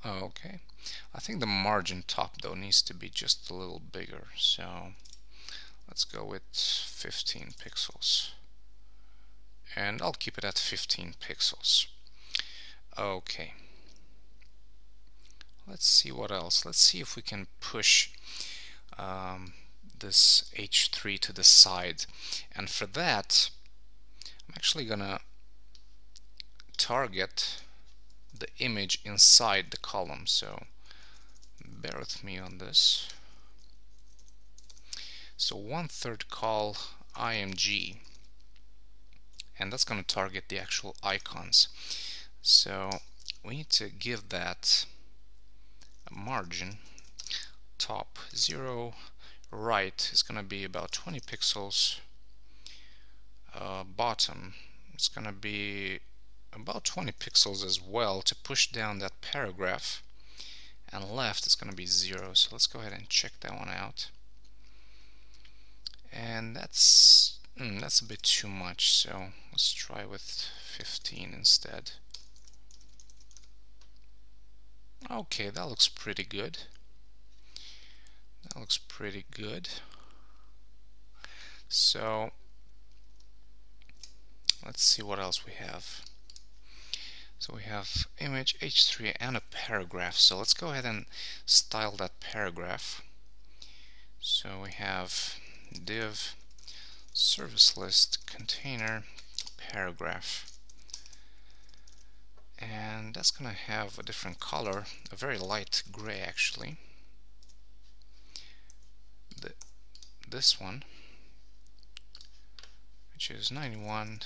Okay, I think the margin top though needs to be just a little bigger, so let's go with 15 pixels, and I'll keep it at 15 pixels. Okay, let's see what else. Let's see if we can push this H3 to the side, and for that I'm actually gonna target the image inside the column, so bear with me on this. So 1/3 call IMG, and that's going to target the actual icons. So we need to give that a margin. Top 0, right is going to be about 20 pixels. Bottom is going to be about 20 pixels as well to push down that paragraph, and left is going to be 0. So let's go ahead and check that one out. And that's a bit too much, so let's try with 15 instead. Okay, that looks pretty good. That looks pretty good. So let's see what else we have. So we have image, H3, and a paragraph. So let's go ahead and style that paragraph. So we have div service list container paragraph, and that's gonna have a different color, a very light gray actually. This one, which is 91,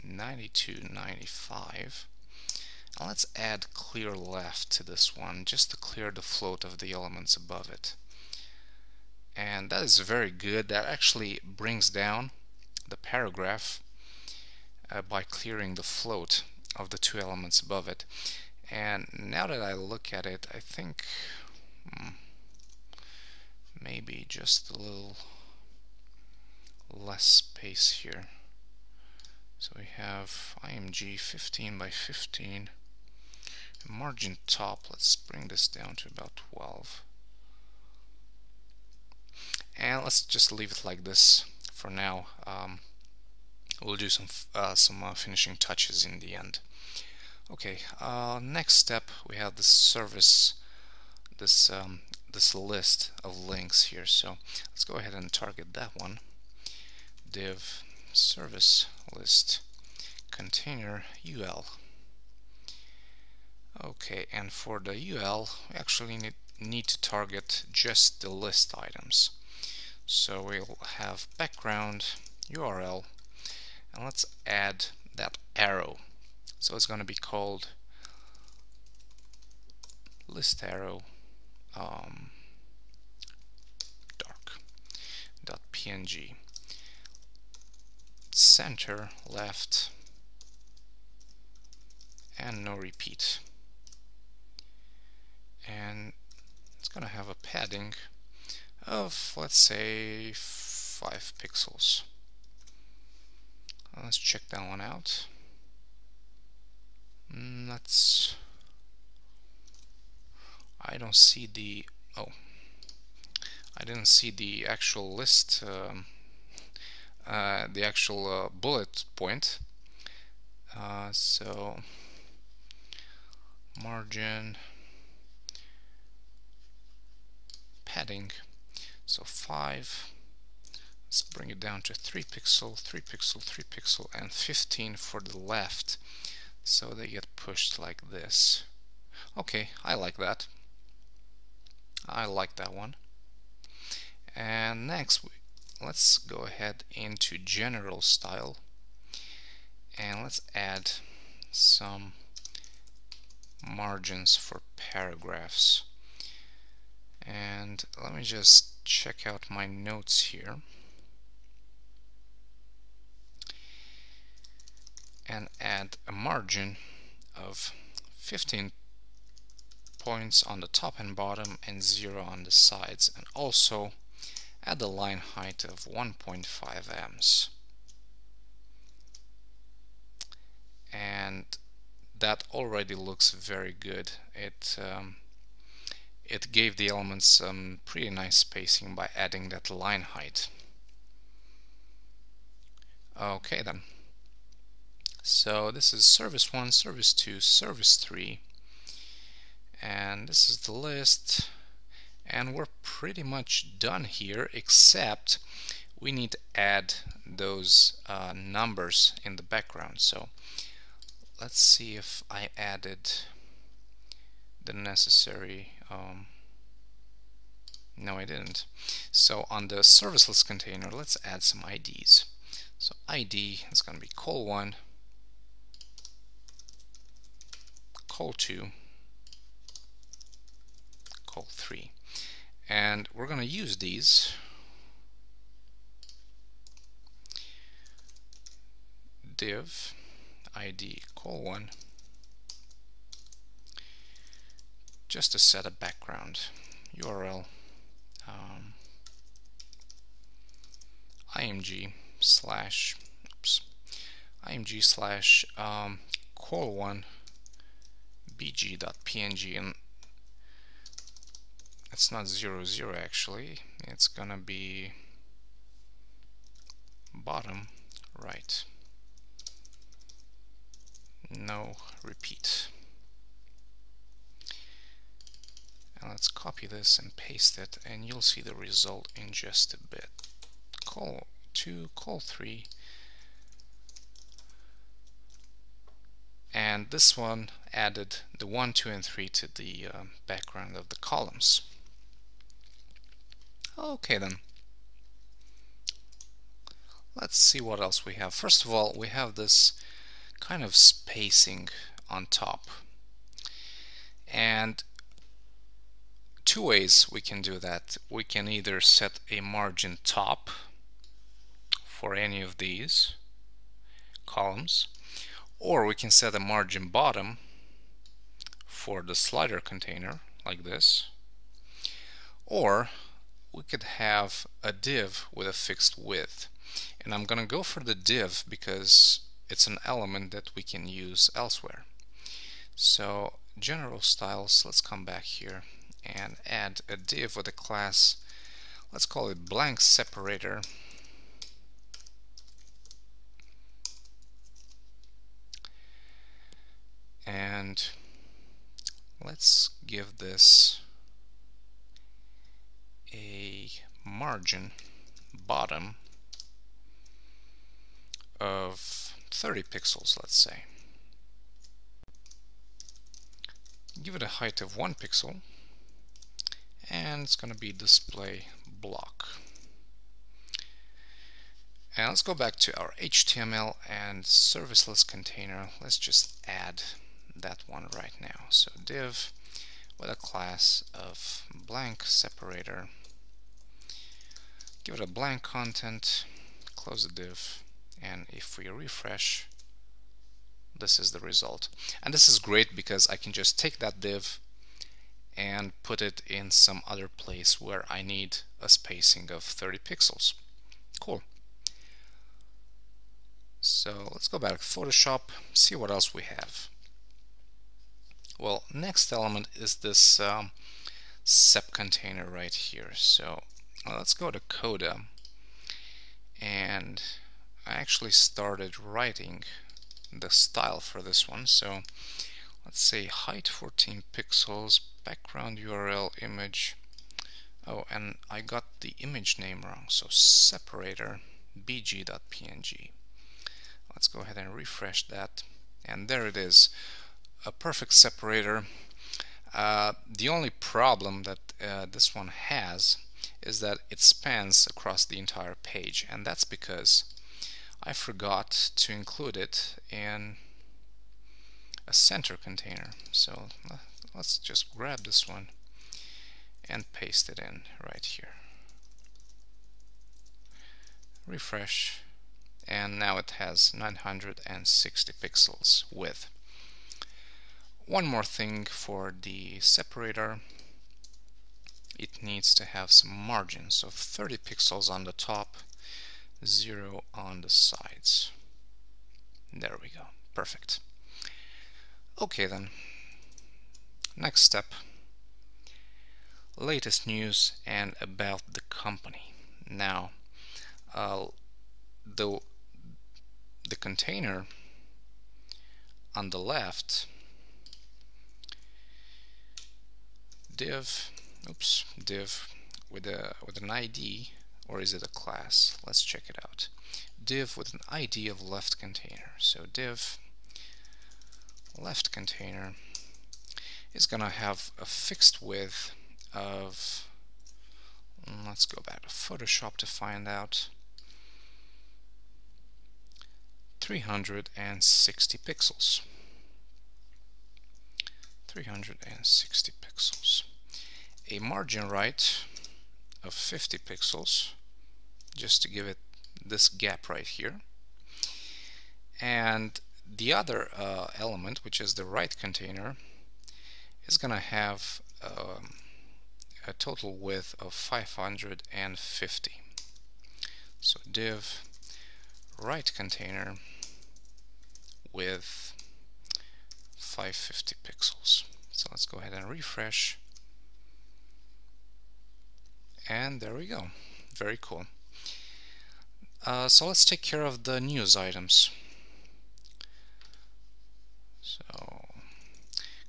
92, 95. And let's add clear left to this one just to clear the float of the elements above it. And that is very good. That actually brings down the paragraph by clearing the float of the two elements above it. And now that I look at it, I think maybe just a little less space here. So we have IMG 15 by 15. Margin top, let's bring this down to about 12. And let's just leave it like this for now. We'll do some finishing touches in the end. Okay, next step we have this service, this list of links here. So let's go ahead and target that one. Div service list container UL. Okay, and for the UL we actually need to target just the list items. So we'll have background URL, and let's add that arrow. So it's going to be called list arrow dark.png. Center, left, and no repeat. And it's going to have a padding of, let's say, 5 pixels. Let's check that one out. I don't see the, I didn't see the actual list, the actual bullet point. So margin, padding, so 5. Let's bring it down to 3 pixel, 3 pixel, 3 pixel, and 15 for the left, so they get pushed like this. Okay, I like that. I like that one. And next, let's go ahead into general style, and let's add some margins for paragraphs. And let me just check out my notes here. And add a margin of 15 points on the top and bottom and 0 on the sides, and also add a line height of 1.5 ems. And that already looks very good. It gave the elements some pretty nice spacing by adding that line height. Okay then. So this is service 1, service 2, service 3, and this is the list, and we're pretty much done here, except we need to add those numbers in the background. So let's see if I added the necessary no, I didn't. So on the service list container, let's add some IDs. So ID is going to be col1, col2, col3, and we're going to use these div ID col1 just to set a background URL img slash col1 bg.png, and it's not 00 actually, it's gonna be bottom right, no repeat. And let's copy this and paste it, and you'll see the result in just a bit. Col2, col3, and this one added the 1, 2, and 3 to the background of the columns. Okay then. Let's see what else we have. First of all, we have this kind of spacing on top, and two ways we can do that. We can either set a margin top for any of these columns, or we can set a margin bottom for the slider container like this, or we could have a div with a fixed width. And I'm gonna go for the div because it's an element that we can use elsewhere. So general styles, let's come back here and add a div with a class, let's call it blank separator, and let's give this a margin bottom of 30 pixels, let's say. Give it a height of 1 pixel, and it's going to be display block. And let's go back to our HTML and service list container. Let's just add that one right now. So div with a class of blank separator, give it a blank content, close the div, and if we refresh, this is the result. And this is great because I can just take that div and put it in some other place where I need a spacing of 30 pixels. Cool. So let's go back to Photoshop, see what else we have. Well, next element is this sep container right here. So let's go to Coda, and I actually started writing the style for this one. So let's say height 14 pixels, background URL image. Oh, and I got the image name wrong. So separator bg.png. Let's go ahead and refresh that, and there it is, a perfect separator. The only problem that this one has is that it spans across the entire page, and that's because I forgot to include it in a center container. So let's just grab this one and paste it in right here. Refresh, and now it has 960 pixels width. One more thing for the separator, it needs to have some margins, so 30 pixels on the top, 0 on the sides. There we go, perfect. Okay then, next step, latest news and about the company. Now, the container on the left, div with an ID, or is it a class? Let's check it out. Div with an ID of left container. So div left container is gonna have a fixed width of, let's go back to Photoshop to find out, 360 pixels. 360 pixels. A margin right of 50 pixels, just to give it this gap right here. And the other element, which is the right container, is going to have a total width of 550. So div right container with 550 pixels. So let's go ahead and refresh, and there we go. Very cool. So let's take care of the news items. So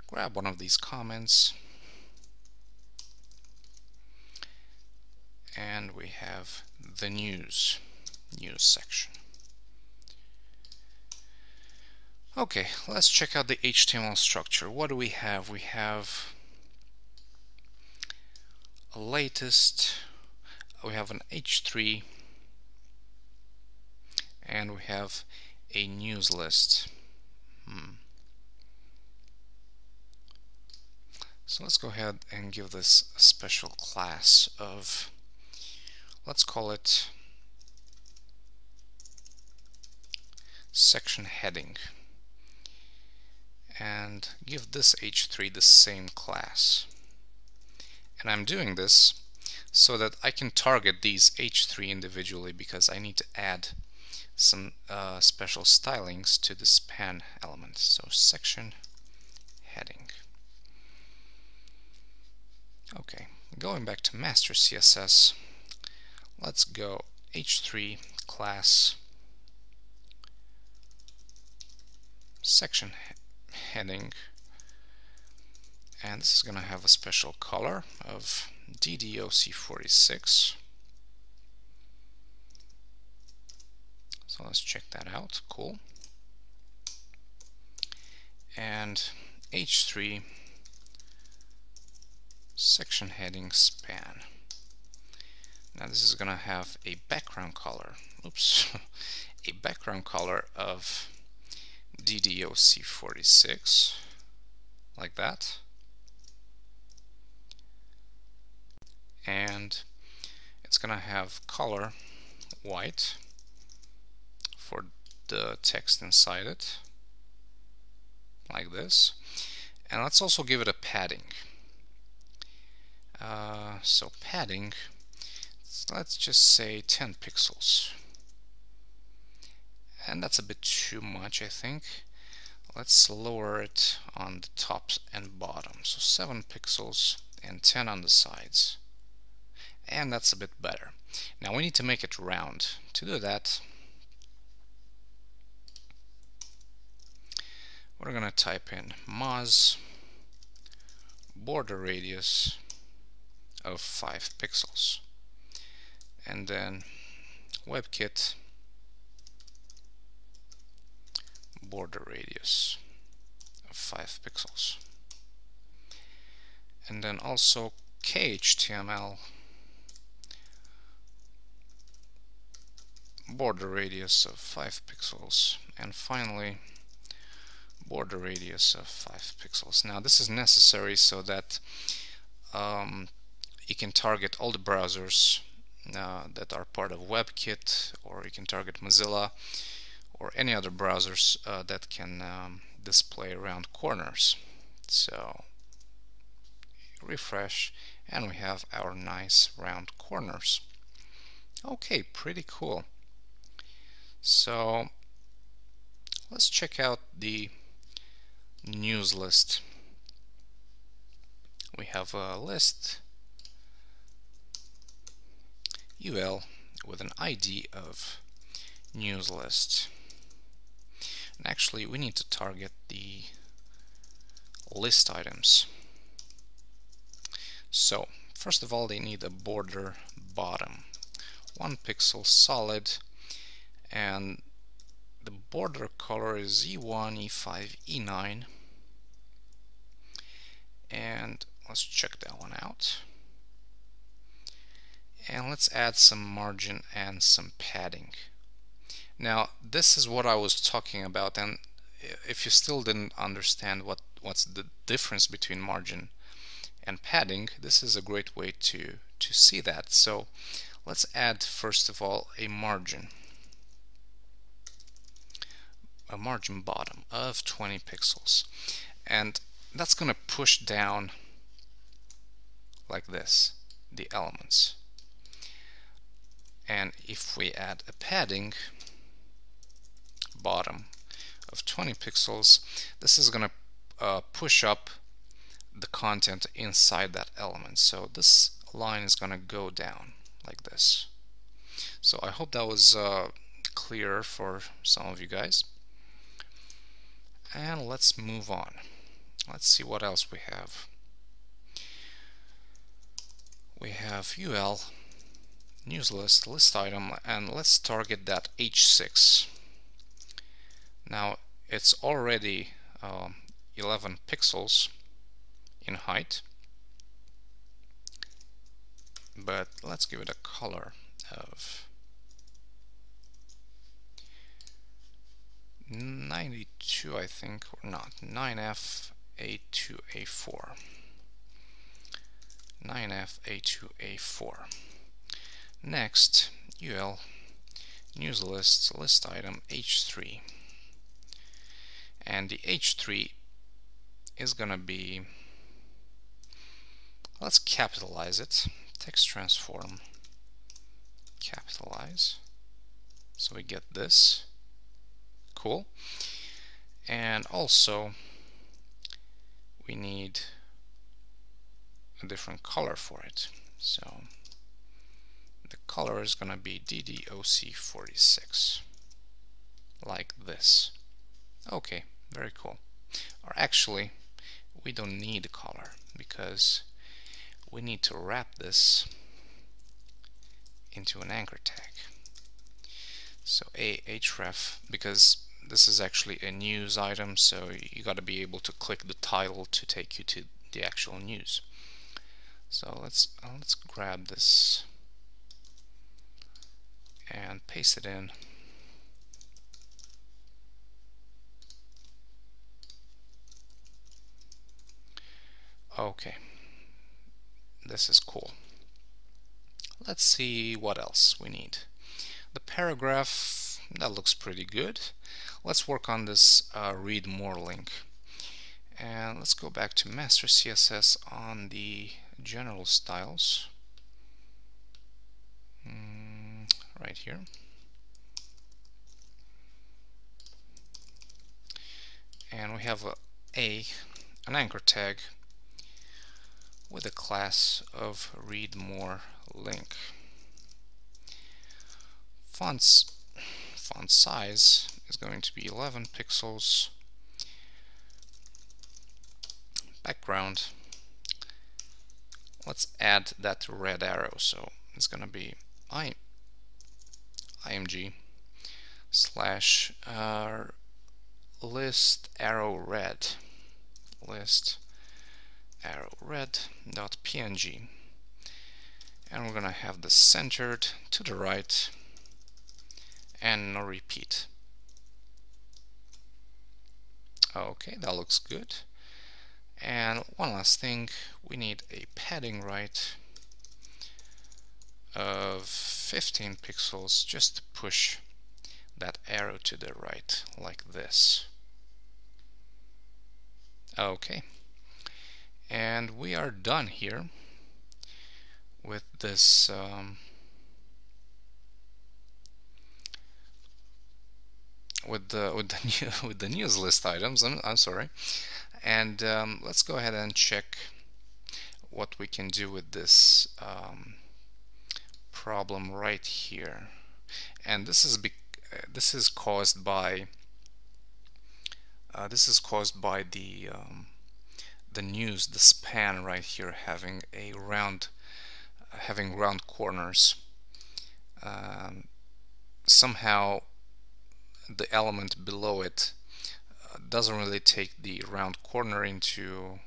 grab one of these comments, and we have the news section. Okay, let's check out the HTML structure. What do we have? We have a latest, we have an H3, and we have a news list. So let's go ahead and give this a special class of, let's call it section heading, and give this H3 the same class. And I'm doing this so that I can target these H3 individually, because I need to add some special stylings to the span element. So section heading. Okay, going back to master CSS, let's go H3 class section heading, and this is going to have a special color of DDOC46. So let's check that out. Cool. And H3 section heading span. Now this is going to have a background color. Oops. A background color of DDOC46, like that. And it's going to have color white for the text inside it, like this. And let's also give it a padding. So padding, let's just say 10 pixels. And that's a bit too much, I think. Let's lower it on the top and bottom. So 7 pixels and 10 on the sides. And that's a bit better. Now we need to make it round. To do that, we're going to type in moz border radius of 5 pixels. And then WebKit border radius of 5 pixels. And then also KHTML border radius of 5 pixels. And finally border radius of 5 pixels. Now this is necessary so that you can target all the browsers that are part of WebKit, or you can target Mozilla or any other browsers that can display round corners. So refresh, and we have our nice round corners. Okay, pretty cool. So let's check out the news list. We have a list UL with an ID of news list. And actually we need to target the list items. So first of all, they need a border bottom, 1 pixel solid, and the border color is E1, E5, E9, and let's check that one out. And let's add some margin and some padding. Now this is what I was talking about, and if you still didn't understand what's the difference between margin and padding, this is a great way to see that. So let's add first of all a margin bottom of 20 pixels, and that's gonna push down like this the elements. And if we add a padding bottom of 20 pixels, this is gonna push up the content inside that element. So this line is gonna go down like this. So I hope that was clear for some of you guys. And let's move on. Let's see what else we have. We have UL news list, list item, and let's target that H6. Now it's already 11 pixels in height, but let's give it a color of 92, I think, or not, 9F A2A4. 9F A2A4. Next, UL news list, list item H3. And the H3 is gonna be, let's capitalize it, text transform, capitalize, so we get this. Cool. And also we need a different color for it, so the color is gonna be DDOC46, like this. Okay, very cool. Or actually, we don't need a color because we need to wrap this into an anchor tag. So href, because this is actually a news item, so you got to be able to click the title to take you to the actual news. So let's grab this and paste it in. Okay, this is cool. Let's see what else we need. The paragraph, that looks pretty good. Let's work on this read more link. And let's go back to master CSS on the general styles. Right here. And we have an anchor tag with a class of read more link. Font size is going to be 11 pixels. Background, let's add that red arrow, so it's going to be img slash list arrow red dot png, and we're going to have this centered to the right and no repeat. Okay, that looks good. And one last thing, we need a padding right of 15 pixels just to push that arrow to the right, like this. Okay, and we are done here with this with the news list items. I'm sorry. And let's go ahead and check what we can do with this problem right here. And this is caused by the news, the span right here having round corners. Somehow the element below it doesn't really take the round corner into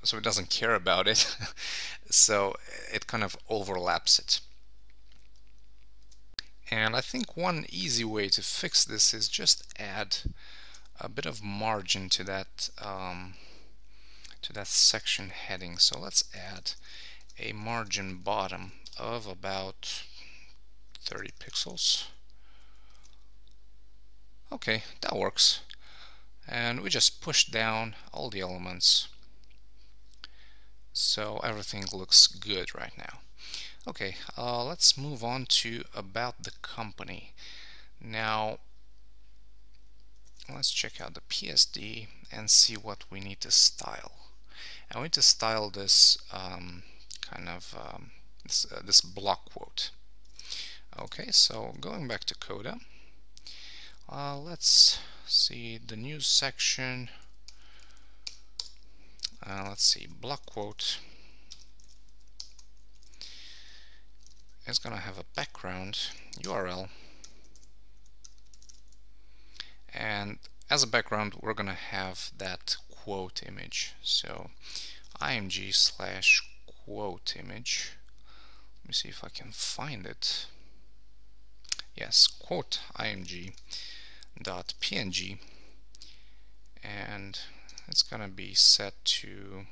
so it doesn't care about it. So it kind of overlaps it. And I think one easy way to fix this is just add a bit of margin to that section heading. So let's add a margin bottom of about 30 pixels. Okay, that works. And we just push down all the elements, so everything looks good right now. Okay, let's move on to about the company. Now let's check out the PSD and see what we need to style. And we need to style this this block quote. Okay, so going back to Coda, let's see the news section. Let's see, block quote is going to have a background URL, and as a background we're going to have that quote image. So img/quote image. Let me see if I can find it. Yes, quote img.png, and it's going to be set to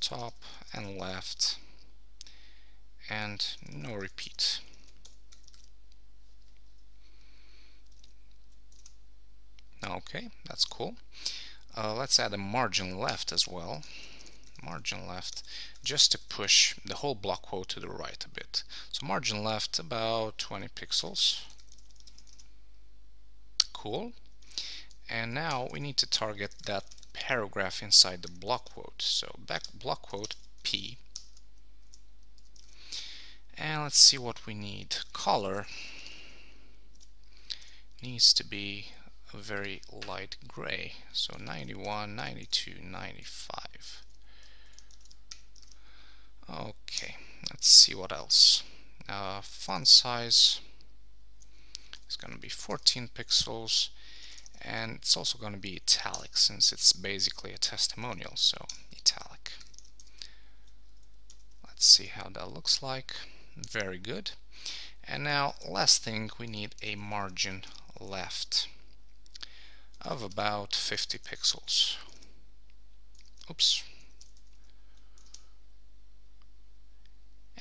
top and left and no repeat. Okay, that's cool. Let's add a margin left as well. Margin left, just to push the whole block quote to the right a bit. So margin left about 20 pixels. Cool. And now we need to target that paragraph inside the block quote. So back block quote P. And let's see what we need. Color needs to be a very light gray. So 91, 92, 95. Okay, let's see what else. Font size is going to be 14 pixels, and it's also going to be italic since it's basically a testimonial, so italic. Let's see how that looks like. Very good. And now last thing, we need a margin left of about 50 pixels. Oops.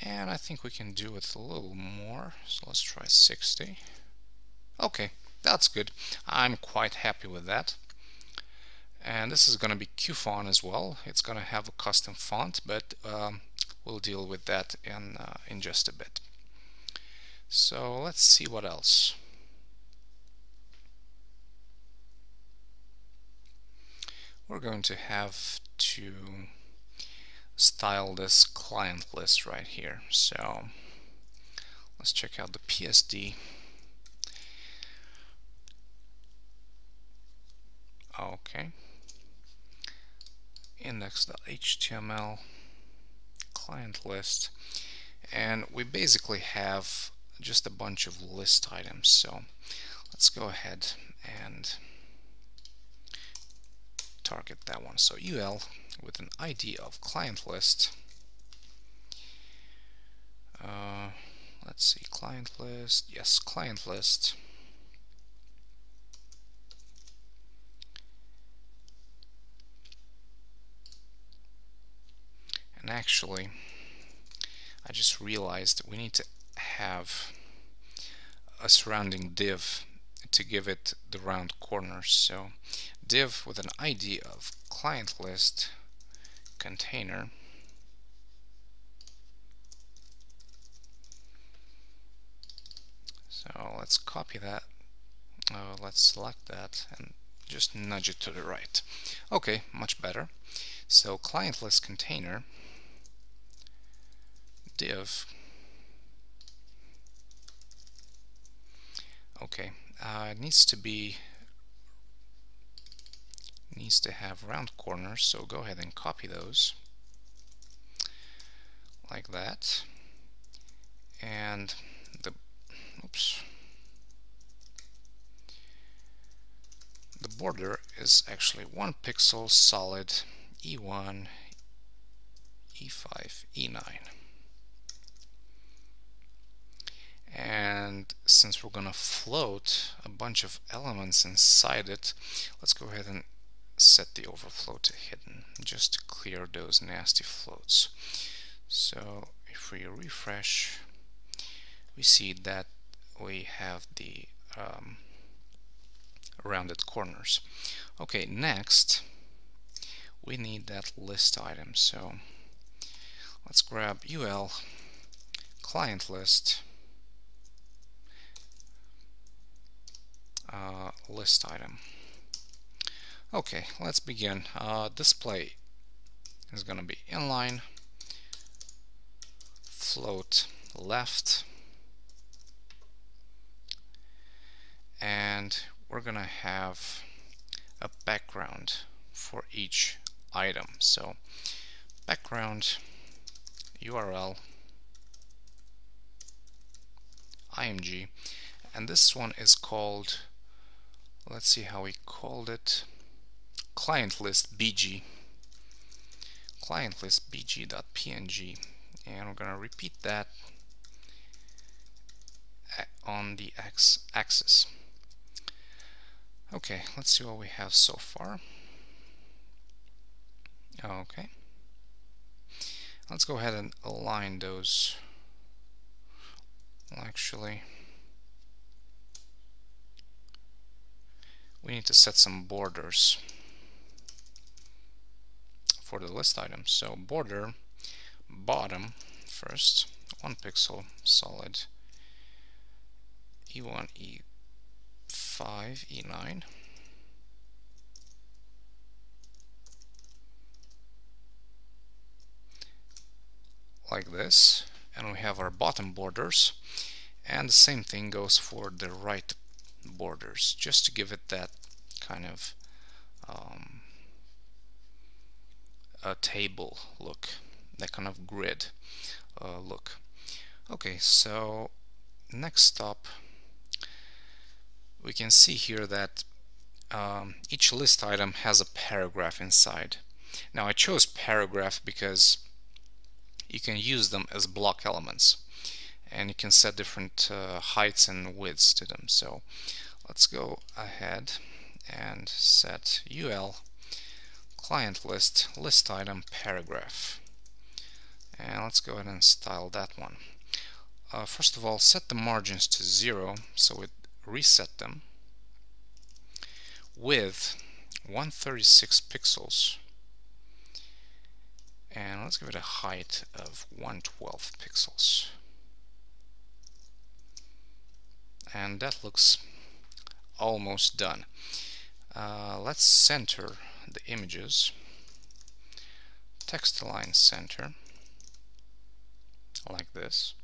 And I think we can do it a little more, so let's try 60. Okay, that's good. I'm quite happy with that. And this is going to be Cufón as well. It's going to have a custom font, but we'll deal with that in just a bit. So let's see what else. We're going to have to style this client list right here. So let's check out the PSD. Okay. Index.html client list, and we basically have just a bunch of list items. So let's go ahead and target that one. So UL with an ID of client list. Let's see, client list. Yes, client list. And actually, I just realized we need to have a surrounding div to give it the round corners. So div with an ID of client list container, So let's copy that. Let's select that and just nudge it to the right. Okay, much better. So client list container div. Okay, it needs to have round corners, so go ahead and copy those like that. And the border is actually 1 pixel solid E1, E5, E9. And since we're gonna float a bunch of elements inside it, let's go ahead and set the overflow to hidden just to clear those nasty floats. So if we refresh, we see that we have the rounded corners. Okay, next we need that list item. So let's grab UL client list list item. Okay, let's begin. Display is going to be inline, float left, and we're going to have a background for each item. So background URL img, and this one is called, let's see how we called it, client list bg, client list bg.png, and we're going to repeat that on the x-axis. Okay, let's see what we have so far. Okay, let's go ahead and align those. Well, actually, we need to set some borders for the list item. So border bottom first, 1 pixel solid E1, E5, E9. Like this, and we have our bottom borders, and the same thing goes for the right borders, just to give it that kind of a table look, that kind of grid look. Okay, so next up, we can see here that each list item has a paragraph inside. Now I chose paragraph because you can use them as block elements, and you can set different heights and widths to them. So let's go ahead and set UL client list list item paragraph, and let's go ahead and style that one. First of all, set the margins to 0, so it reset them, with 136 pixels, and let's give it a height of 112 pixels. And that looks almost done. Let's center the images, text align center, like this.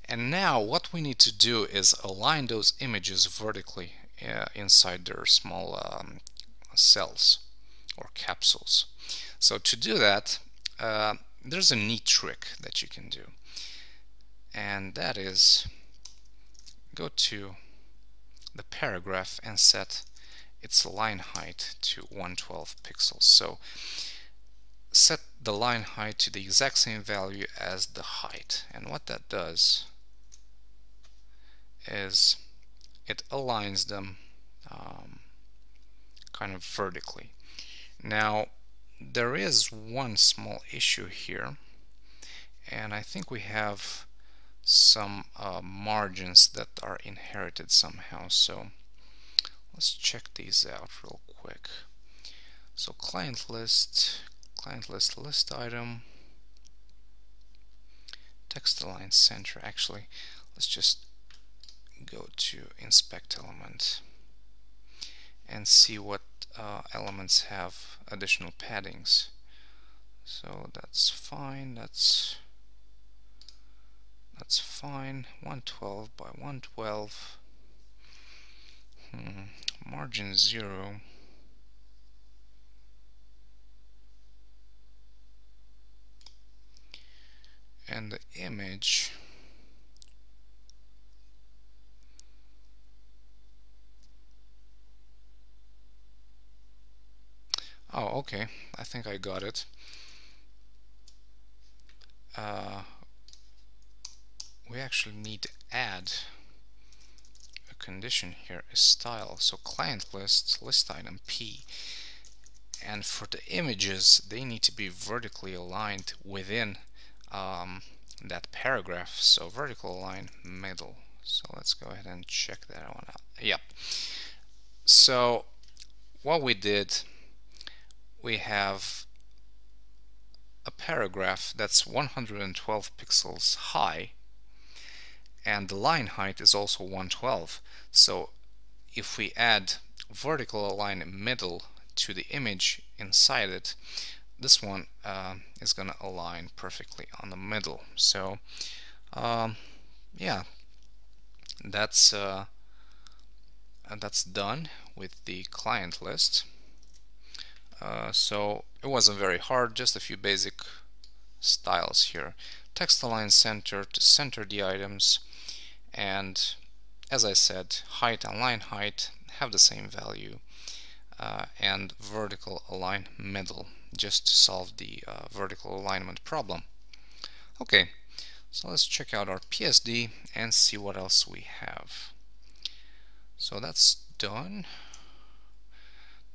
And now what we need to do is align those images vertically inside their small cells or capsules. So to do that, there's a neat trick that you can do, and that is go to the paragraph and set its line height to 112 pixels. So set the line height to the exact same value as the height, and what that does is it aligns them kind of vertically. Now there is one small issue here, and I think we have some margins that are inherited somehow, so let's check these out real quick. So client list list item, text align center. Actually, let's just go to inspect element and see what elements have additional paddings. So that's fine, that's fine. 112 by 112. Margin 0. And the image, oh, okay, I think I got it. We actually need to add a condition here, a style. So client list, list item P, and for the images, they need to be vertically aligned within that paragraph. So vertical align middle. So let's go ahead and check that one out. Yep. So what we did, we have a paragraph that's 112 pixels high, and the line height is also 112. So if we add vertical align middle to the image inside it, this one is going to align perfectly on the middle. So yeah, that's done with the client list. So it wasn't very hard, just a few basic styles here. Text align center to center the items, and as I said, height and line height have the same value, and vertical align middle, just to solve the vertical alignment problem. Okay, so let's check out our PSD and see what else we have. So that's done.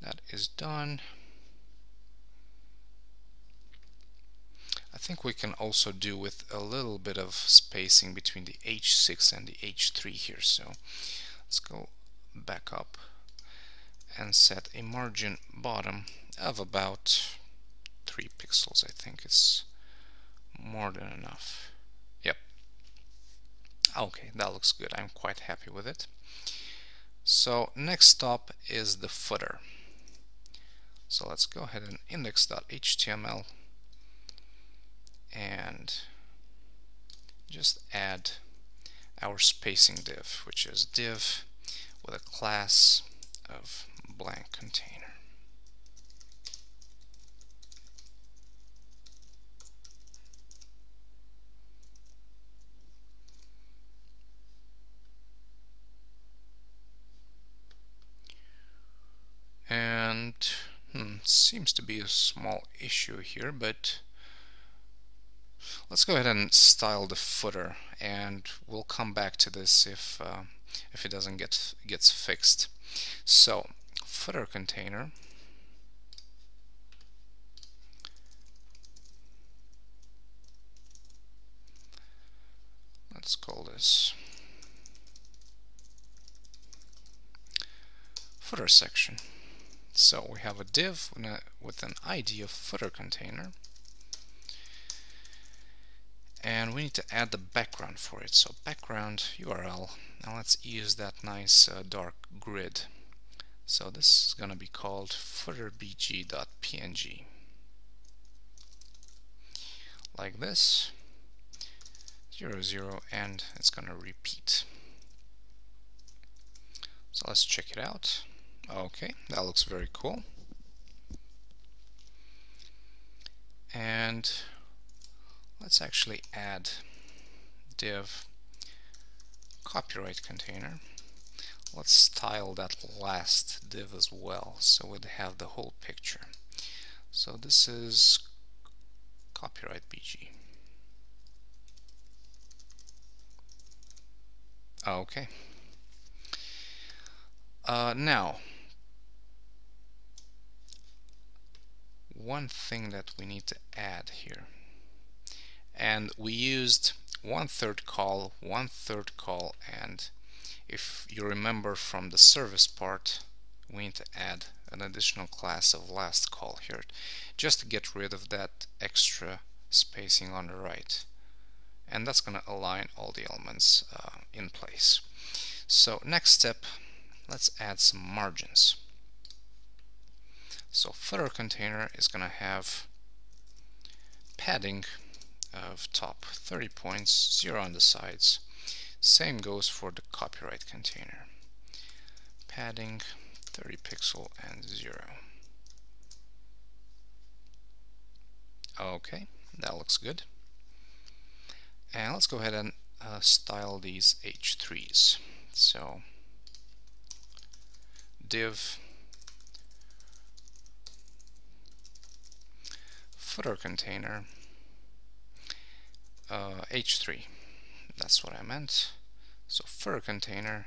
That is done. I think we can also do with a little bit of spacing between the H6 and the H3 here. So let's go back up and set a margin bottom of about 3 pixels. I think it's more than enough. Yep. Okay, that looks good. I'm quite happy with it. So next stop is the footer. So let's go ahead and index.html and just add our spacing div, which is div with a class of blank container. And seems to be a small issue here, but let's go ahead and style the footer, and we'll come back to this if it doesn't gets fixed. So footer container, let's call this footer section. So we have a div with an ID of footer container, and we need to add the background for it. So background URL, now let's use that nice dark grid. So this is going to be called footerbg.png, like this, 0, 0, and it's going to repeat. So let's check it out. Okay, that looks very cool. And let's actually add div copyright container. Let's style that last div as well, so we'd have the whole picture. So this is copyright BG. Okay. Now, one thing that we need to add here, and we used 1/3 call, 1/3 call, and if you remember from the service part, we need to add an additional class of last call here, just to get rid of that extra spacing on the right, and that's going to align all the elements in place. So next step, let's add some margins. So footer container is going to have padding of top 30 points, 0 on the sides. Same goes for the copyright container. Padding 30 pixel and 0. Okay, that looks good. And let's go ahead and style these H3s. So div footer container H3. That's what I meant. So footer container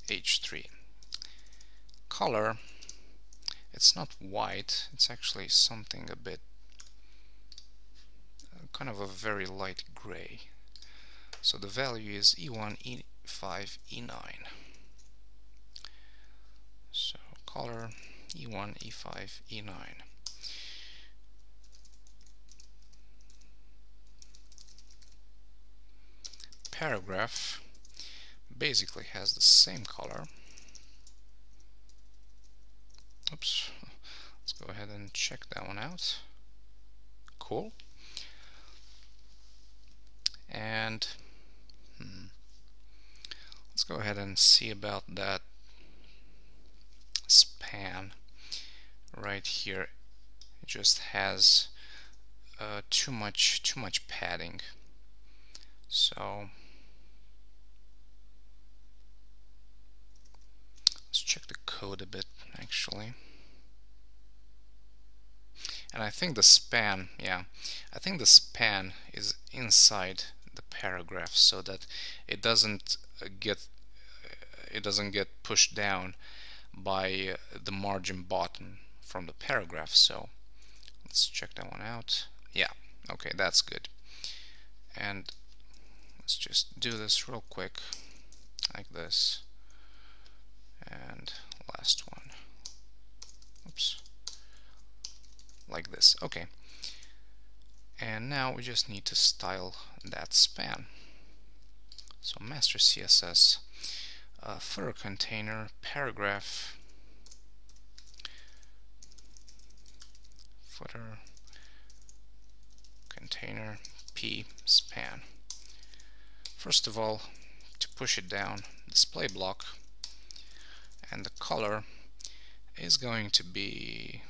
H3. Color, it's not white, it's actually something a bit kind of a very light gray. So the value is E1, E5, E9. So color E1, E5, E9. Paragraph basically has the same color. Oops, let's go ahead and check that one out. Cool. And let's go ahead and see about that span right here. It just has too much padding. So let's check the code a bit actually. And I think the span, yeah, I think the span is inside the paragraph so that it doesn't get pushed down by the margin bottom from the paragraph. So let's check that one out. Yeah, okay, that's good. And let's just do this real quick like this. And last one. Oops. Like this. Okay. And now we just need to style that span. So master CSS footer container paragraph footer container p span. First of all, to push it down, display block, and the color is going to be,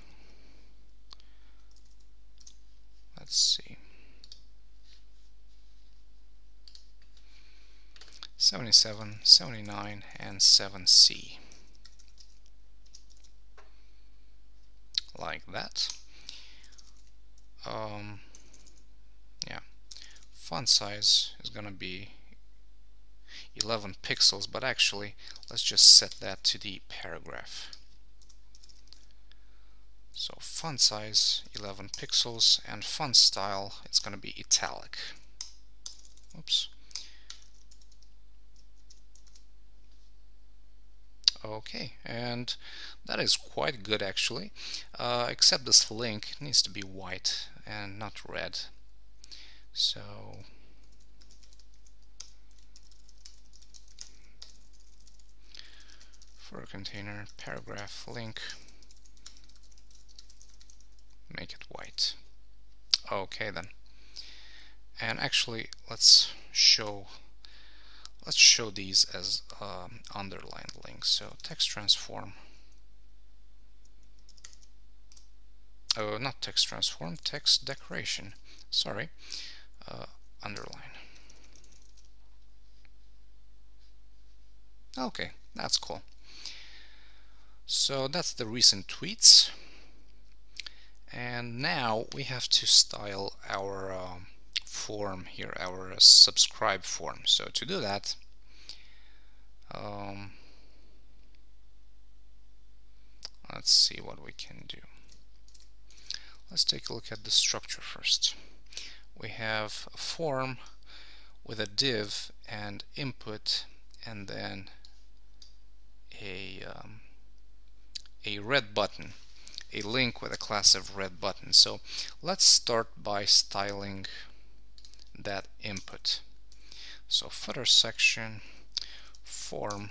let's see, 77, 79, and 7C. Like that. Yeah. Font size is gonna be 11 pixels, but actually let's just set that to the paragraph. So font size 11 pixels, and font style, it's gonna be italic. Oops. Okay, and that is quite good actually, except this link needs to be white and not red. So for a container, paragraph, link, make it white. Okay then. And actually let's show these as underlined links. So text transform, oh, not text transform, text decoration, sorry, underline. Okay, that's cool. So that's the recent tweets, and now we have to style our form here, our subscribe form. So to do that, let's see what we can do. Let's take a look at the structure first. We have a form with a div and input, and then a red button, a link with a class of red button. So let's start by styling that input. So footer section form,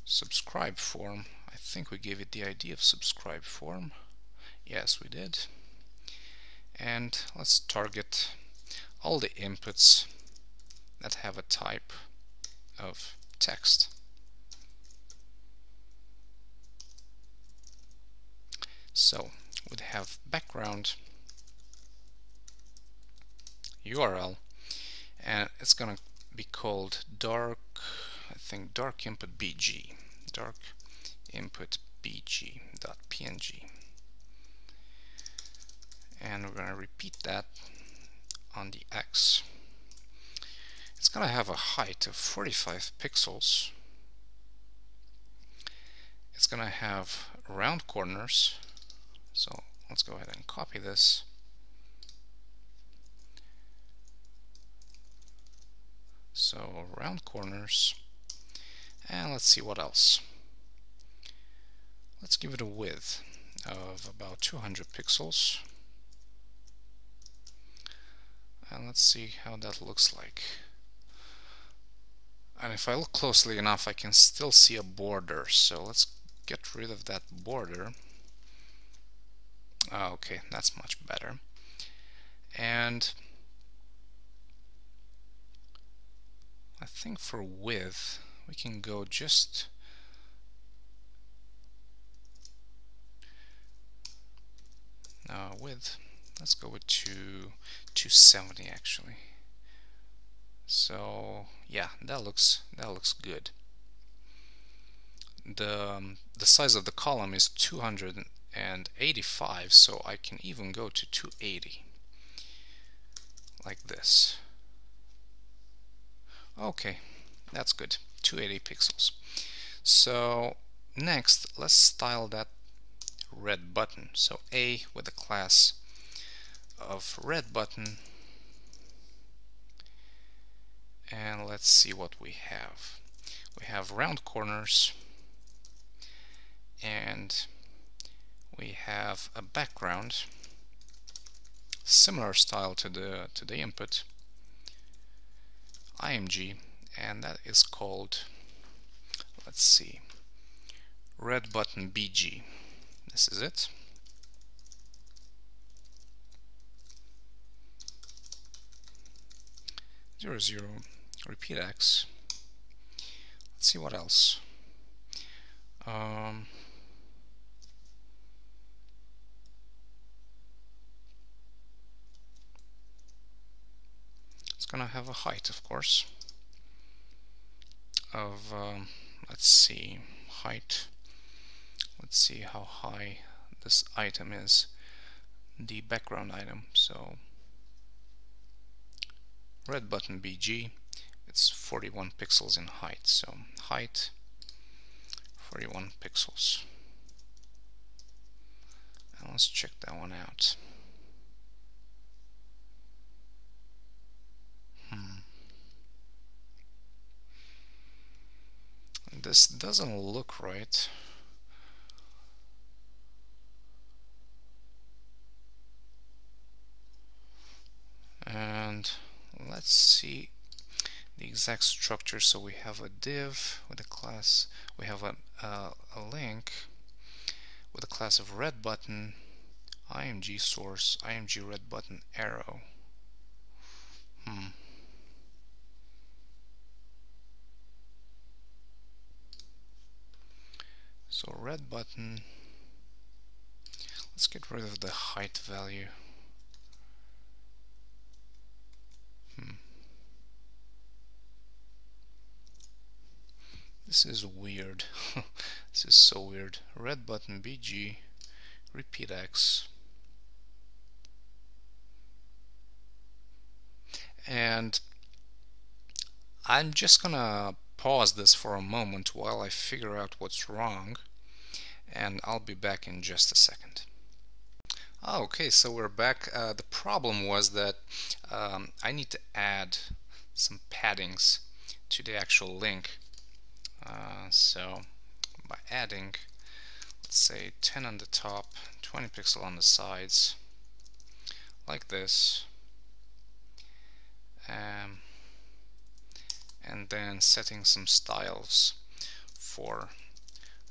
subscribe form. I think we gave it the ID of subscribe form. Yes, we did. And let's target all the inputs that have a type of text. So we'd have background URL, and it's gonna be called dark, I think dark input bg, dark input bg.png, and we're gonna repeat that on the X. It's gonna have a height of 45 pixels. It's gonna have round corners, so let's go ahead and copy this. So round corners, and let's see what else. Let's give it a width of about 200 pixels, and let's see how that looks like. And if I look closely enough, I can still see a border, so let's get rid of that border. Okay, that's much better. And I think for width we can go just width, let's go with 270 actually. So yeah, that looks good. The size of the column is 285, so I can even go to 280 like this. Okay, that's good. 280 pixels. So next, let's style that red button. So A with a class of red button, and let's see what we have. We have round corners, and we have a background, similar style to the input, img, and that is called, let's see, red button bg. This is it. Zero zero, repeat x. Let's see what else. It's gonna have a height, of course, of let's see, height. Let's see how high this item is, the background item. So red button bg, it's 41 pixels in height, so height 41 pixels. And let's check that one out. This doesn't look right. And let's see the exact structure. So we have a div with a class, we have a link with a class of red button, img source, img red button arrow. So red button, let's get rid of the height value. This is weird. This is so weird. Red button bg, repeat x. And I'm just gonna pause this for a moment while I figure out what's wrong, and I'll be back in just a second. Okay, so we're back. The problem was that I need to add some paddings to the actual link. So by adding, let's say 10 on the top, 20 pixel on the sides, like this, and then setting some styles for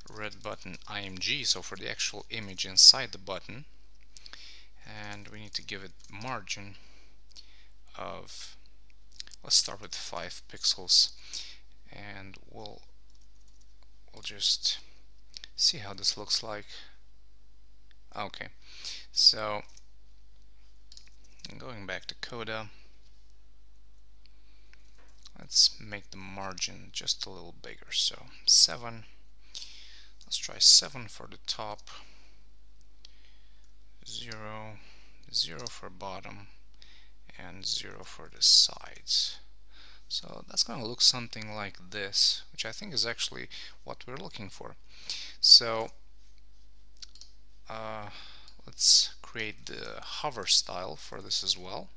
red button img, so for the actual image inside the button, and we need to give it margin of, let's start with 5 pixels, and we'll just see how this looks like. Okay, so going back to Coda, let's make the margin just a little bigger, so 7. Let's try 7 for the top, 0, 0 for bottom, and 0 for the sides. So that's going to look something like this, which I think is actually what we're looking for. So let's create the hover style for this as well.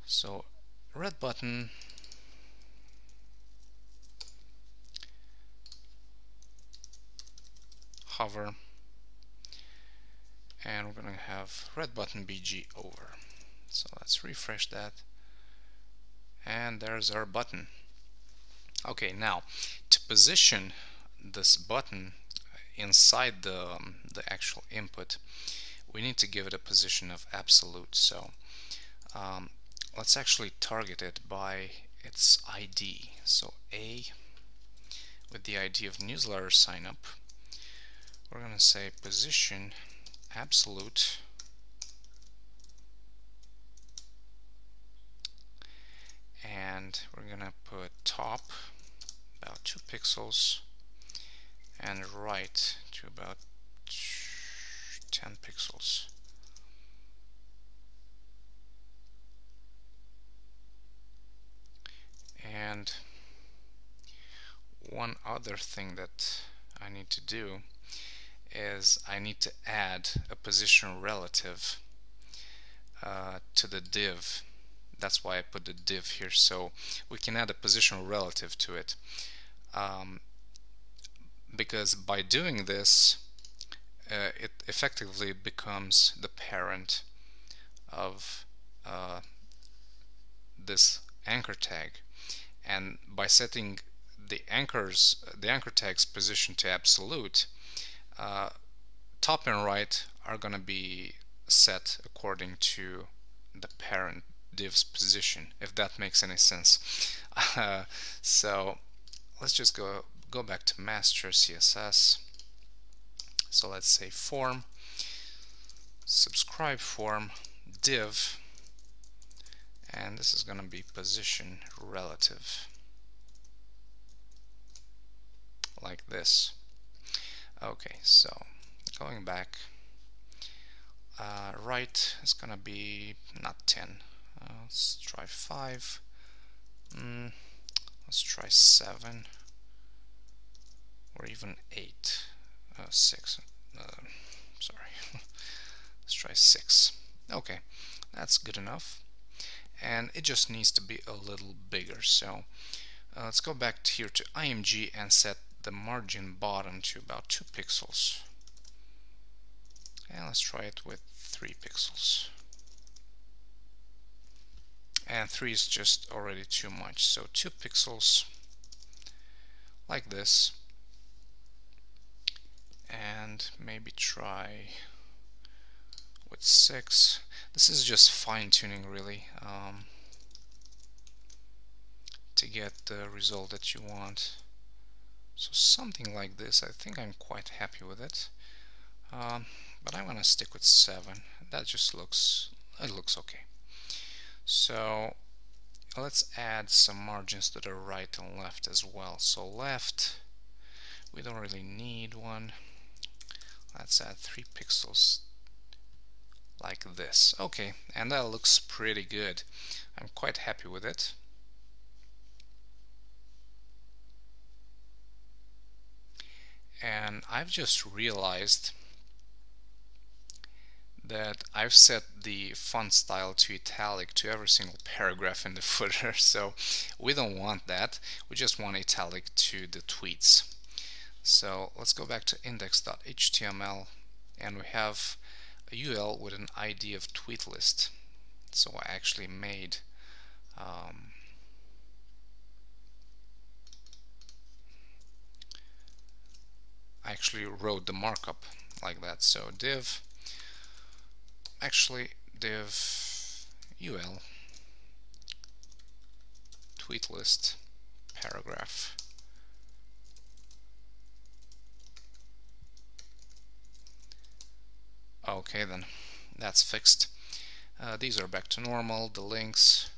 So red button, hover, and we're going to have red button BG over. So let's refresh that, and there's our button. Okay, now to position this button inside the actual input, we need to give it a position of absolute. So let's actually target it by its ID. So A, with the ID of newsletter sign up, we're going to say position absolute, and we're going to put top about 2 pixels and right to about 10 pixels. And one other thing that I need to do is I need to add a position relative to the div. That's why I put the div here, so we can add a position relative to it. Because by doing this, it effectively becomes the parent of this anchor tag, and by setting the anchor tag's position to absolute, top and right are going to be set according to the parent div's position, if that makes any sense. So let's just go back to master CSS. So let's say form, subscribe form, div, and this is going to be position relative, like this. Okay, so going back, right is going to be not 10. Let's try 5. Let's try 7, or even 8. 6. Sorry. Let's try 6. Okay, that's good enough. And it just needs to be a little bigger. So let's go back here to IMG and set the margin bottom to about 2 pixels. And let's try it with 3 pixels. And 3 is just already too much. So 2 pixels, like this. And maybe try with 6. This is just fine-tuning, really, to get the result that you want. So something like this. I think I'm quite happy with it, but I'm gonna stick with 7. That just looks okay. So let's add some margins to the right and left as well. So left, we don't really need one. Let's add 3 pixels, like this. Okay, and that looks pretty good. I'm quite happy with it. And I've just realized that I've set the font style to italic to every single paragraph in the footer, so we don't want that. We just want italic to the tweets. So let's go back to index.html, and we have a UL with an ID of tweet list. So I actually made I actually wrote the markup like that. So div ul tweet list paragraph. Okay, then that's fixed. These are back to normal, the links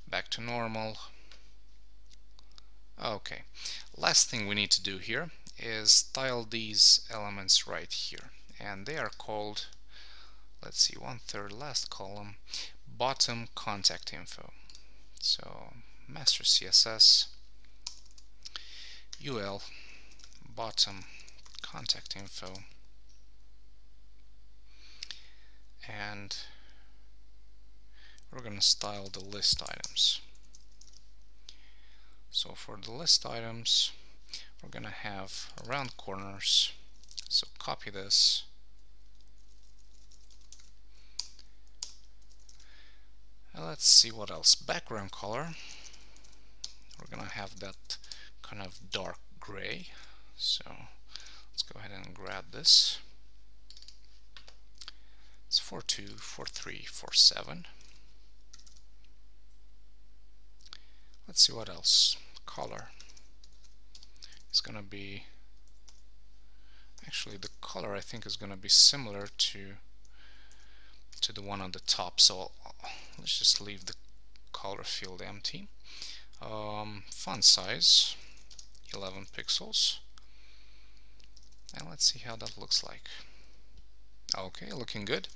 back to normal. Okay, last thing we need to do here is style these elements right here, and they are called, let's see, 1/3 last column, bottom contact info. So master CSS ul bottom contact info, and we're going to style the list items. So for the list items, we're going to have round corners. So copy this, and let's see what else. Background color, we're going to have that kind of dark gray. So let's go ahead and grab this. It's 42, 43, 47. Let's see what else. Color is going to be, actually the color I think is going to be similar to the one on the top, so let's just leave the color field empty. Font size 11 pixels, and let's see how that looks like. Okay, looking good.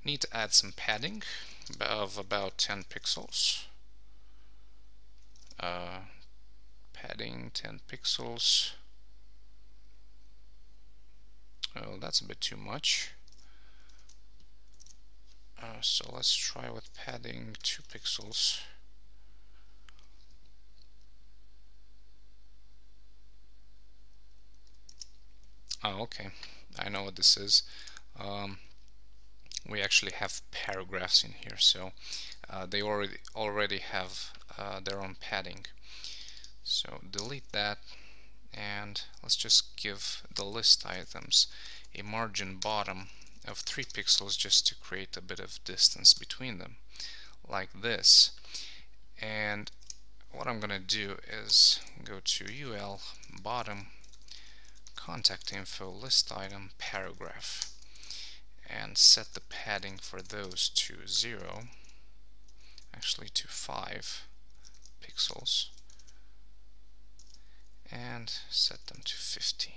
Need to add some padding of about 10 pixels. Padding 10 pixels. Oh, that's a bit too much. So let's try with padding 2 pixels. Oh, okay. I know what this is. We actually have paragraphs in here, so they already have their own padding. So delete that, and let's just give the list items a margin bottom of 3 pixels just to create a bit of distance between them, like this. And what I'm gonna do is go to ul bottom contact info list item paragraph and set the padding for those to 0, actually to 5 pixels, and set them to 15.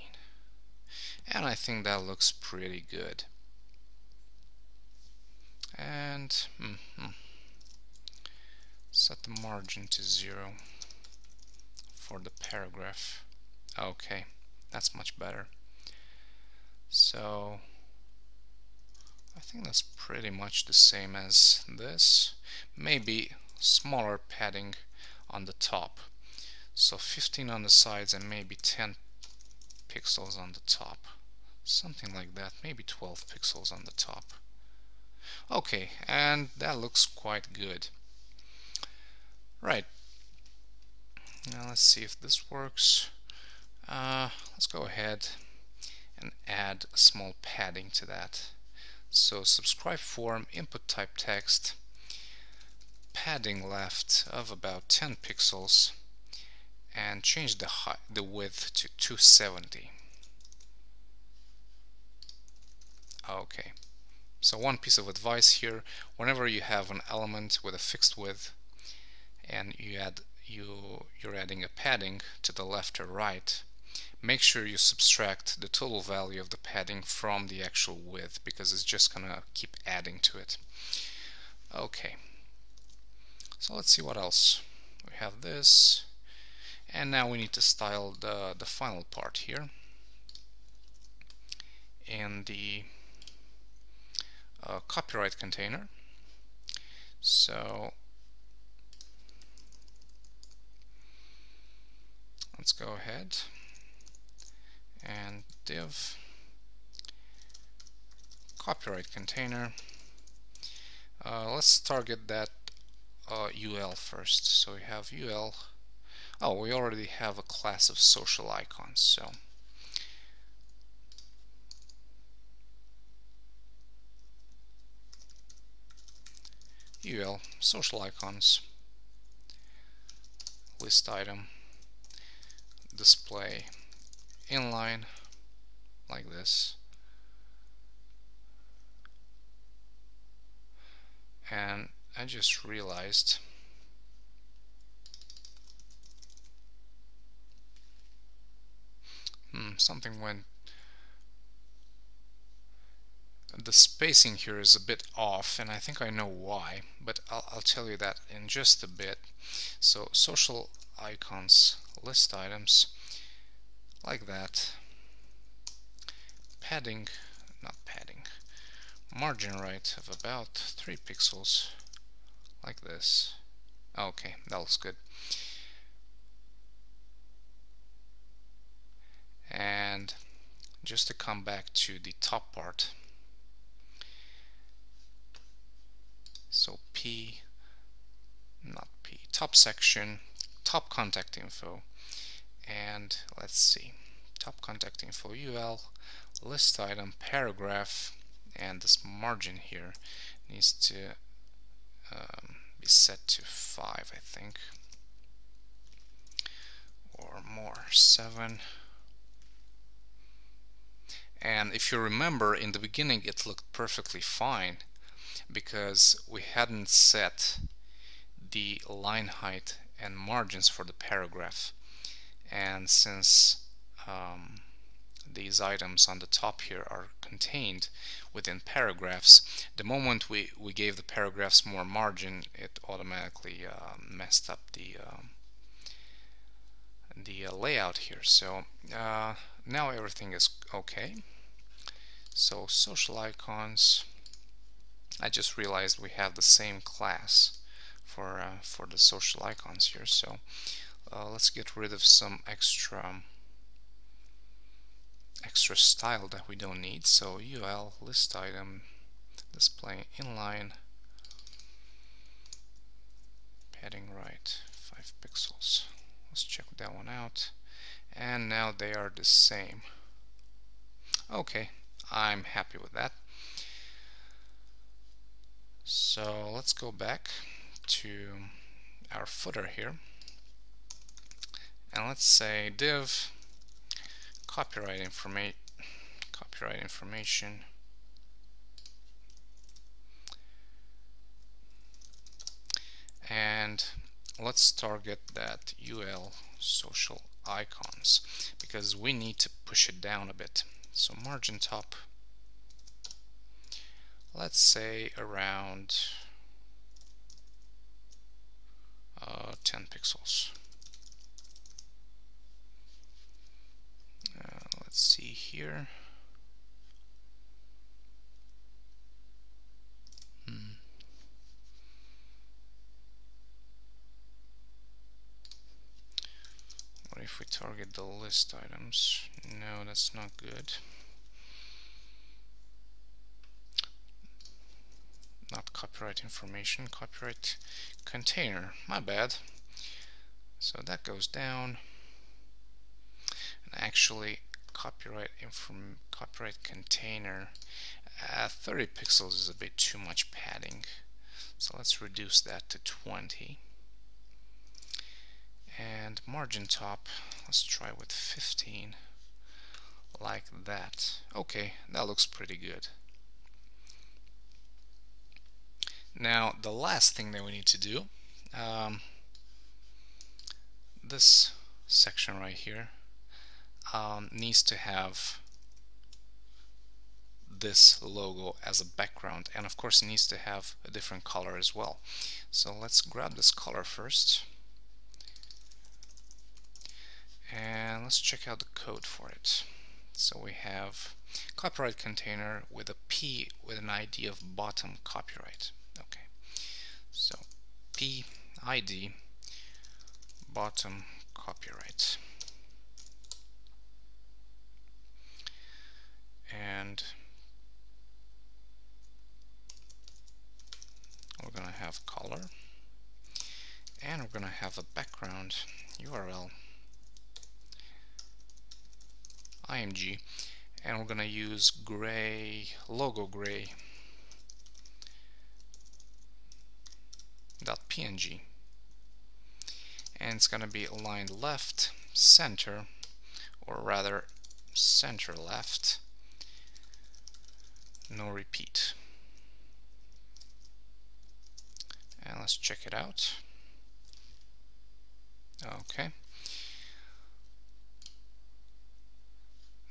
And I think that looks pretty good. And set the margin to 0 for the paragraph. Okay, that's much better. So I think that's pretty much the same as this. Maybe smaller padding on the top. So 15 on the sides and maybe 10 pixels on the top. Something like that, maybe 12 pixels on the top. Okay, and that looks quite good. Right. Now let's see if this works. Let's go ahead and add a small padding to that. So subscribe form, input type text, padding left of about 10 pixels, and change the width to 270. Okay. So one piece of advice here: whenever you have an element with a fixed width and you're adding a padding to the left or right, make sure you subtract the total value of the padding from the actual width, because it's just gonna keep adding to it. Okay, so let's see what else. We have this, and now we need to style the final part here in the copyright container. So let's go ahead and div copyright container. Let's target that UL first. So we have UL. Oh, we already have a class of social icons. So UL social icons, list item, display inline like this, and I just realized something went. The spacing here is a bit off, and I think I know why, but I'll tell you that in just a bit. So social icons, list items, like that. Padding, not padding, margin right of about 3 pixels, like this. Okay, that looks good. And just to come back to the top part, so top section, top contact info, and let's see, top contact info UL, list item, paragraph, and this margin here needs to be set to 5, I think, or more, 7. And if you remember, in the beginning it looked perfectly fine because we hadn't set the line height and margins for the paragraph. And since these items on the top here are contained within paragraphs, the moment we gave the paragraphs more margin, it automatically messed up the layout here. So now everything is okay. So social icons, I just realized we have the same class for the social icons here. So let's get rid of some extra style that we don't need. So UL list item, display inline, padding right 5 pixels. Let's check that one out, and now they are the same. Okay, I'm happy with that. So let's go back to our footer here, and let's say div copyright information, and let's target that UL social icons because we need to push it down a bit. So margin top, let's say around 10 pixels. Let's see here. What if we target the list items? No, that's not good. Not copyright information, copyright container. My bad. So that goes down. And actually, copyright container. 30 pixels is a bit too much padding. So let's reduce that to 20. And margin top, let's try with 15, like that. Okay, that looks pretty good. Now the last thing that we need to do, this section right here needs to have this logo as a background, and of course it needs to have a different color as well. So let's grab this color first, and let's check out the code for it. So we have copyright container with a P with an ID of bottom copyright. Okay, so P ID bottom copyright, and we're gonna have color and we're gonna have a background URL img, and we're gonna use gray, logo gray .png, and it's gonna be aligned left, center, or rather center left, no repeat. And let's check it out. Okay.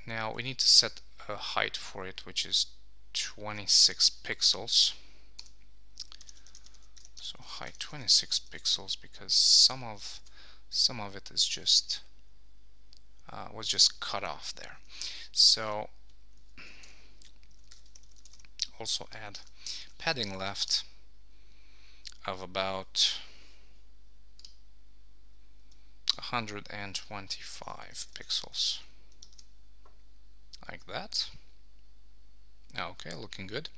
Now we need to set a height for it, which is 26 pixels. So height 26 pixels, because some of it is just was just cut off there. So also add padding left of about 125 pixels, like that. Okay, looking good.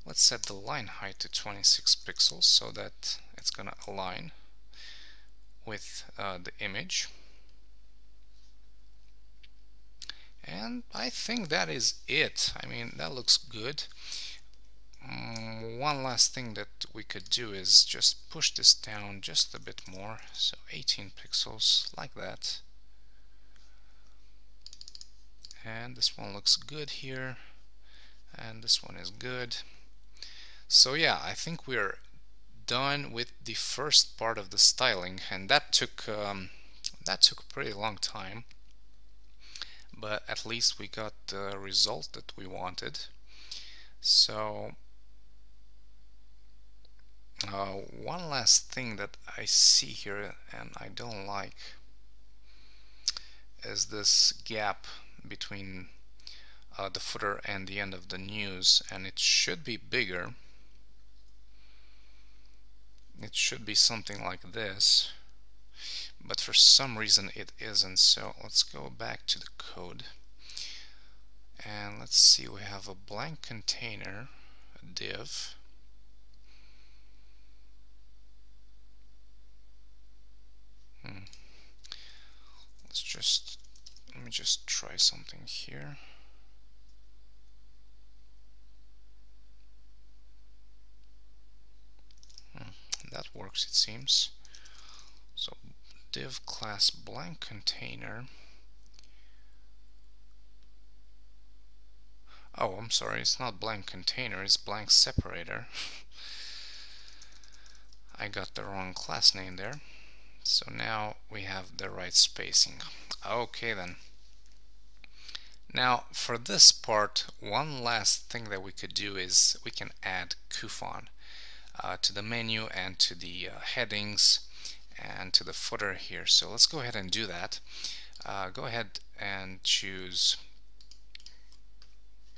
Let's set the line height to 26 pixels so that it's gonna align with the image. And I think that is it. I mean, that looks good. One last thing that we could do is just push this down just a bit more, so 18 pixels, like that. And this one looks good here, and this one is good. So yeah, I think we're done with the first part of the styling, and that took a pretty long time, but at least we got the result that we wanted. So one last thing that I see here and I don't like is this gap between the footer and the end of the news, and it should be bigger. It should be something like this, but for some reason it isn't. So let's go back to the code and let's see, we have a blank container, a div. Let me just try something here. That works, it seems. So div class blank container. Oh, I'm sorry, it's not blank container, it's blank separator. I got the wrong class name there. So now we have the right spacing. Okay then. Now for this part, one last thing that we could do is we can add Cufón to the menu and to the headings and to the footer here. So let's go ahead and do that. Go ahead and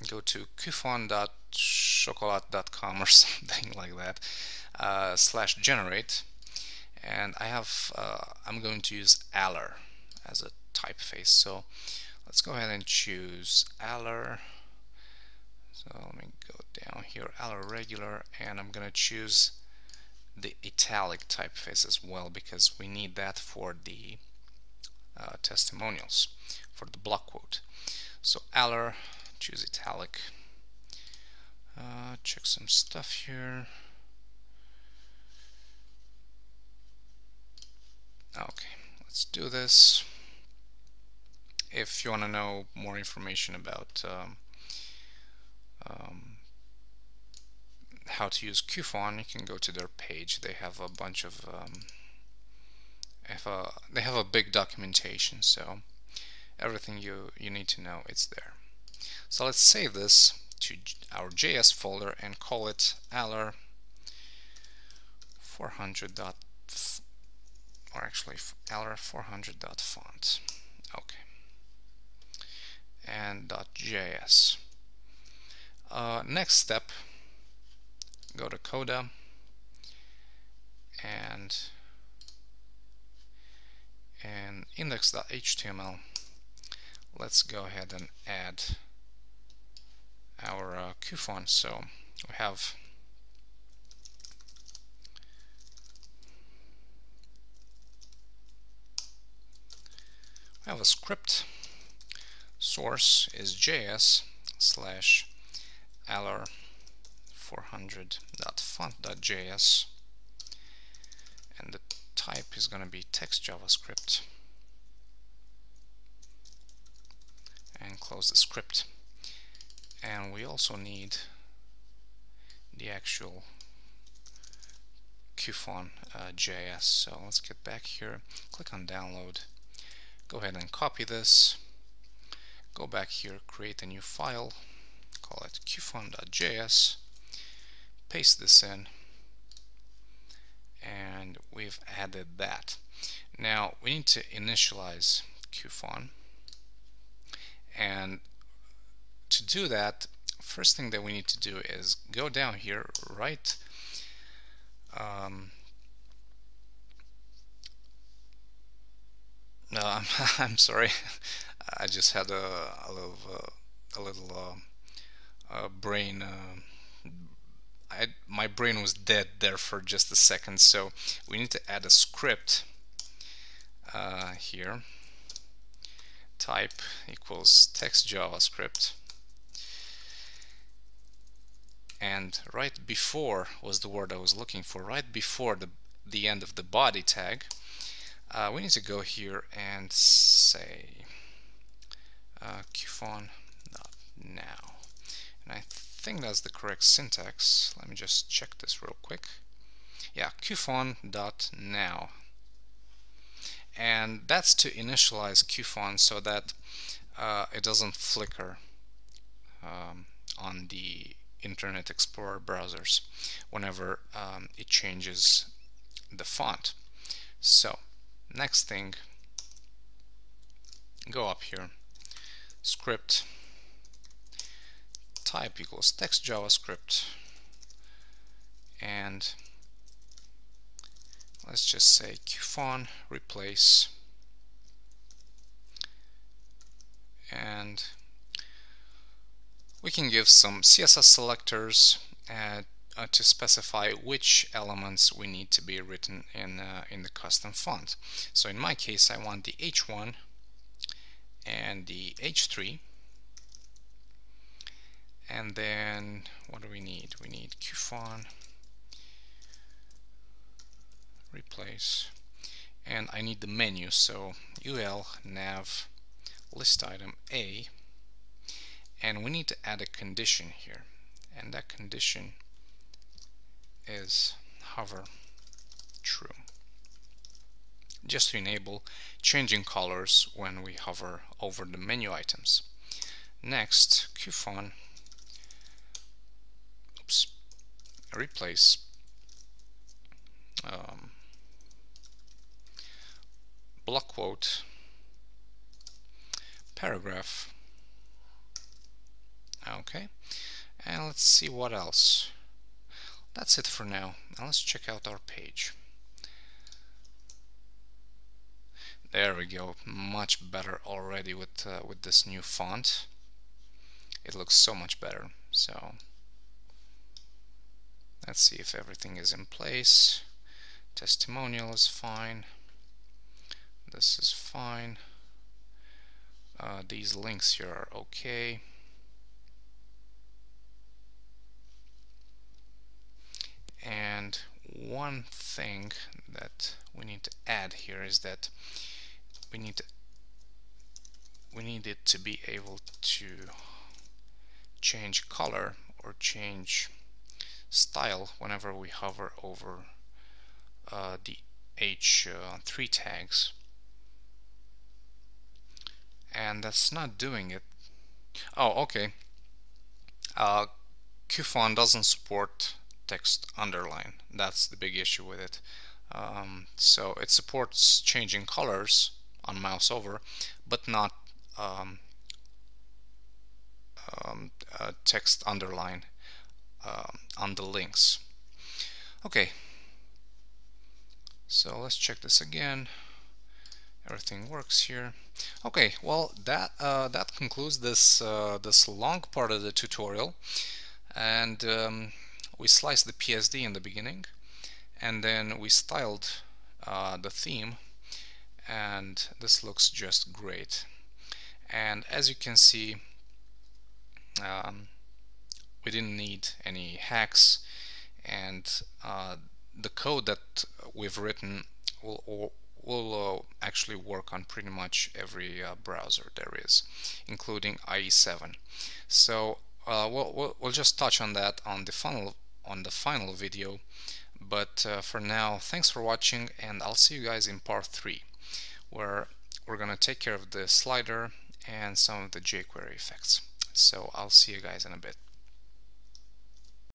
go to cufón.chocolat.com or something like that, /generate, and I'm going to use Aller as a typeface. So let's go ahead and choose Aller. So let me go down here, Aller regular, and I'm gonna choose the italic typeface as well, because we need that for the testimonials, for the block quote. So Aller, choose italic. Check some stuff here. Okay, let's do this. If you want to know more information about how to use Cufón, you can go to their page. They have a bunch of they have a big documentation, so everything you need to know, it's there. So let's save this to our JS folder and call it Aller 400. Or actually Aller 400.font. Okay. And .js. Next step, go to Coda and index.html. Let's go ahead and add our Cufón. So we have a script. Source is js/alr400.font.js, and the type is going to be text JavaScript, and close the script. And we also need the actual Cufón JS. So let's get back here, click on download, go ahead and copy this, go back here, create a new file, call it cufón.js, paste this in, and we've added that. Now we need to initialize Cufón, and to do that, first thing that we need to do is go down here, write no, I'm sorry. I just had a little brain. My brain was dead there for just a second. So we need to add a script here. Type equals text JavaScript. And right before was the word I was looking for. Right before the end of the body tag, we need to go here and say Cufón.now, and I think that's the correct syntax. Let me just check this real quick. Yeah, Cufón.now, and that's to initialize Cufón so that it doesn't flicker on the Internet Explorer browsers whenever it changes the font. So next thing, go up here, script, type equals text JavaScript, and let's just say Cufón replace, and we can give some CSS selectors to specify which elements we need to be written in the custom font. So in my case, I want the H1 and the H3, and then what do we need? We need Cufón replace, and I need the menu, so ul nav list item A, and we need to add a condition here, and that condition is hover true, just to enable changing colors when we hover over the menu items. Next, Cufón replace block quote paragraph. Okay, and let's see what else. That's it for now. Now let's check out our page. There we go, much better already with this new font. It looks so much better. So let's see if everything is in place. Testimonial is fine. This is fine. These links here are okay. And one thing that we need to add here is that we need it to be able to change color or change style whenever we hover over the H3 tags, and that's not doing it. Oh, okay. Cufón doesn't support text underline. That's the big issue with it. So it supports changing colors on mouse over, but not text underline on the links. Okay, so let's check this again. Everything works here. Okay, well that concludes this this long part of the tutorial. and we sliced the PSD in the beginning, and then we styled the theme, and this looks just great. And as you can see, we didn't need any hacks, and the code that we've written will actually work on pretty much every browser there is, including IE7. So we'll just touch on that on the final video. But for now, thanks for watching, and I'll see you guys in part 3, where we're gonna take care of the slider and some of the jQuery effects. So I'll see you guys in a bit.